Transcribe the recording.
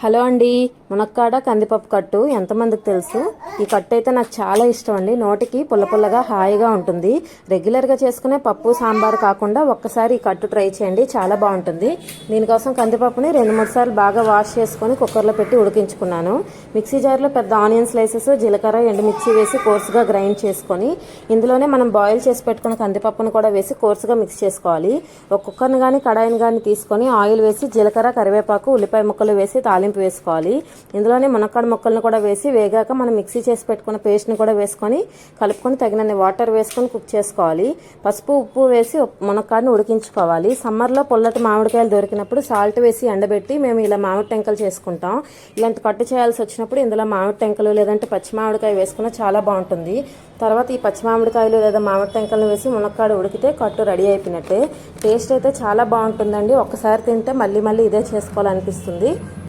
Hello అండి, మునక్కాడ కందిపప్పు కట్టు ఎంతమందికి తెలుసు? ఈ కట్టు అయితే నాకు చాలా ఇష్టం అండి. నోటికి పుల్ల పుల్లగా హాయిగా ఉంటుంది. రెగ్యులర్గా చేసుకునే పప్పు సాంబార్ కాకుండా ఒక్కసారి ఈ కట్టు ట్రై చేయండి, చాలా బాగుంటుంది. దీనికోసం కందిపప్పుని 2-3 సార్లు బాగా వాష్ చేసుకొని కుక్కర్లో పెట్టి ఉడికించుకున్నాను. మిక్సీ జార్లో పెద్ద ఆనియన్ స్లైసెస్, జీలకర్ర, ఎండుమిర్చి వేసి కోర్సుగా గ్రైండ్ చేసుకొని ఇందులోనే మనం బాయిల్ చేసి పెట్టుకున్న కందిపప్పును కూడా వేసి కోర్సుగా మిక్స్ చేసుకోవాలి. ఒక కుక్కర్ని కానీ కడాయిని కానీ తీసుకొని ఆయిల్ వేసి జీలకర్ర, కరివేపాకు, ఉల్లిపాయ ముక్కలు వేసి తాలింపు వేసుకోవాలి. ఇందులోనే మునక్కాడ ముక్కలను కూడా వేసి వేగాక మనం మిక్సీ చేసి పెట్టుకున్న పేస్ట్ని కూడా వేసుకొని కలుపుకొని తగినన్ని వాటర్ వేసుకొని కుక్ చేసుకోవాలి. పసుపు, ఉప్పు వేసి మునక్కాడని ఉడికించుకోవాలి. సమ్మర్లో పుల్లటి మామిడికాయలు దొరికినప్పుడు సాల్ట్ వేసి ఎండబెట్టి మేము ఇలా మామిడి టెంకలు చేసుకుంటాం. ఇలాంటి కట్టు చేయాల్సి వచ్చినప్పుడు ఇందులో మామిడి టెంకలు లేదంటే పచ్చి మామిడికాయ వేసుకున్న చాలా బాగుంటుంది. తర్వాత ఈ పచ్చి మామిడికాయలు లేదా మామిడి టెంకలను వేసి మునక్కాడ ఉడికితే కట్టు రెడీ అయిపోయినట్టే. టేస్ట్ అయితే చాలా బాగుంటుందండి. ఒక్కసారి తింటే మళ్ళీ మళ్ళీ ఇదే చేసుకోవాలనిపిస్తుంది.